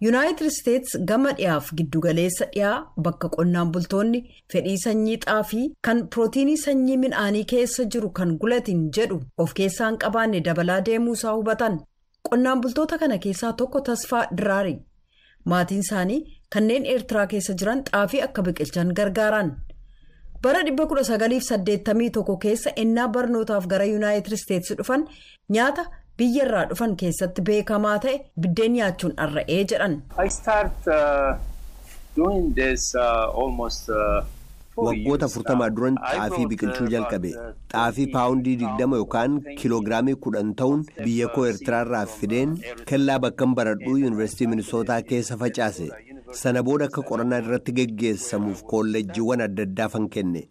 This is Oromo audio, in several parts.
Yuunaayitid Isteets gama dhiyaaf giddugaleessa dhiyaa bakka qonnaan bultoonni fedhii sanyii xaafii kan pirootiinii sanyii midhaanii keessa jiru kan gulatiin jedhu of keessaa hin qabaanne dabalaa deemuusaa hubatan. Qonnaan bultoota kana keessaa tokko Tasfaa Diraari. Maatiin isaanii kanneen Eertiraa keessa jiran xaafii akka biqilchan gargaaran. Bara 1981 keessa ennaa barnootaaf gara Yuunaayitid Isteets dhufan nyaata biyyarraa dhufan keessatti beekamaa ta'e biddeen nyaachuun arra'ee jedhan. Waggoota 40 duran xaafii biqilchuu jalqabe. Xaafii paawundii 20 yookaan kiiloogiraamii 10 ta'uun biyya koo Eertiraarraa fideen kellaa bakkan baradhuu Yuunivarsiitii Minisootaa keessa facaase. Sana booda akka qorannaa irratti geggeessamuuf kolleejjiiwwan adda addaafan kenne.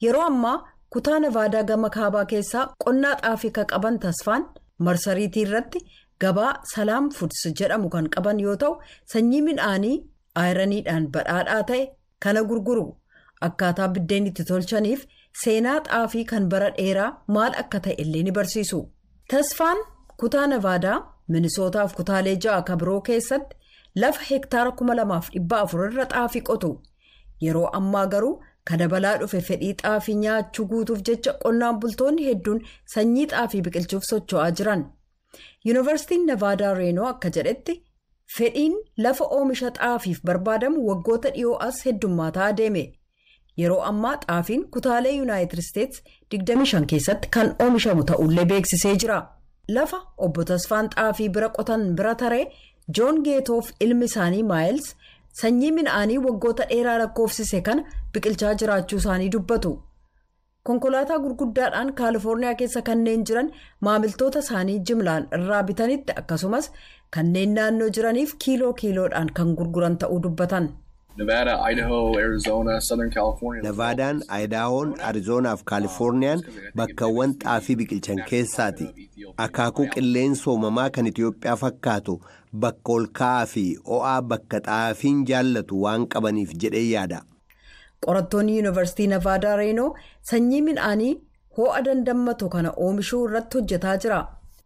Yeroo ammaa kutaa Navaadaa gama kaabaa keessaa qonnaa xaafii kan qaban Tasfaan marsariitii irratti gabaa Salaam Foods jedhamu kan qaban yoo ta'u sanyii midhaanii ayiraniidhaan badhaadhaa ta'e kana gurguru. Akkaataa biddeen itti tolchaniif seenaa xaafii kan bara dheeraa maal akka ta'e illee ni barsiisu. Tasfaan kutaa Navaadaa Minisootaaf kutaalee 6 kan biroo keessatti lafa hektaara 2,400 irra xaafii qotu. Yeroo ammaa garuu kan dabalaa dhufe fedhii xaafii nyaachuu guutuuf jecha qonnaan bultoonni hedduun sanyii xaafii biqilchuuf socho'aa jiran. Yuunivarsiitiin Navaadaa Reenoo akka jedhetti fedhiin lafa oomisha xaafiif barbaadamu waggoota dhiyoo as heddummaataa adeeme. Yeroo ammaa xaafiin kutaalee Yuunaayitid Isteets 25 keessatti kan oomishamu ta'ullee beeksisee jira. Lafa obbo Tasfaan xaafii bira qotan bira taree Joon Geetoof ilmi isaanii Maayils sanyii midhaanii waggoota dheeraa lakkoofsise kana biqilchaa jiraachuu isaanii dubbatu. Konkolaataa gurguddaadhaan Kaalifoorniyaa keessa kanneen jiran maamiltoota isaanii jimlaan irraa bitanitti akkasumas kanneen naannoo jiraniif kiiloodhaan kan gurguran ta'uu dubbatan. Navaadaan, Ayidahoon, Arizoonaa fi Kaalifoorniyaan bakkawwan xaafii biqilchan keessaati. Akaakuu qilleensa uumamaa kan Itiyoophiyaa fakkaatu bakka ol ka'aa fi ho'aa bakka xaafiin jaallatu waan qabaniif jedhee yaada. Qorattoonni Yuunivarsiitii Navaadaa Reenoo sanyii midhaanii ho'a dandammatu kana oomishuu irratti hojjetaa jira.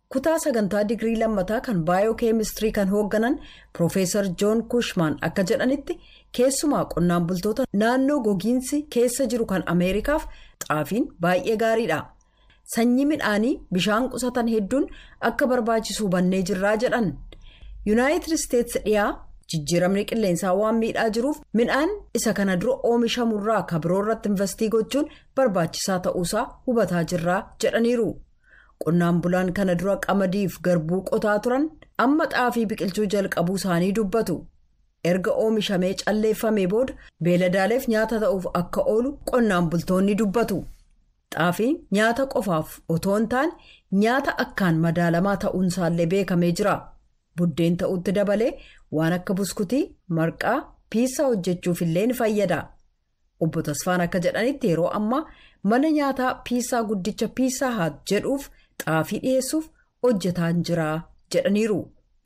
Kutaa sagantaa digirii lammataa kan baayookeemistirii kan hoogganan Profeesar Joon Kushman akka jedhanitti keessumaa qonnaan bultoota naannoo gogiinsi keessa jiru kan Ameerikaaf xaafiin baay'ee gaariidha. Sanyii midhaanii bishaan qusatan hedduun akka barbaachisu hubannee jirraa jedhan. Yuunaayitid Isteets dhiyaa jijjiiramni qilleensaa waan miidhaa jiruuf midhaan isa kana dura oomishamurraa kan biroo irratti investii gochuun barbaachisaa ta'uusaa hubataa jirraa jedhaniiru. Qonnaan bulaan kana dura qamadiif garbuu qotaa turan amma xaafii biqilchuu jalqabuu isaanii dubbatu. Erga oomishamee calleeffamee booda beeladaaleef nyaata ta'uuf akka oolu qonnaan bultoonni dubbatu. Xaafiin nyaata qofaaf otoo hin taane nyaata akkaan madaalamaa ta'uunsaallee beekamee jira. Buddeen ta'utti dabalee waan akka buskutii, marqaa, piisaa hojjechuuf illee ni fayyada. Obbo Tasfaan akka jedhanitti yeroo ammaa mana nyaataa piisaa guddicha Piisaa Haat jedhuuf xaafii dhiyeessuuf hojjetaa jira jedhaniiru.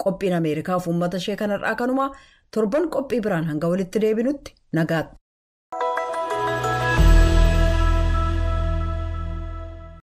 Qophiin Ameerikaaf uummata ishee kanarraa kanumaa torban qophii biraan hanga walitti deebinutti nagaatti.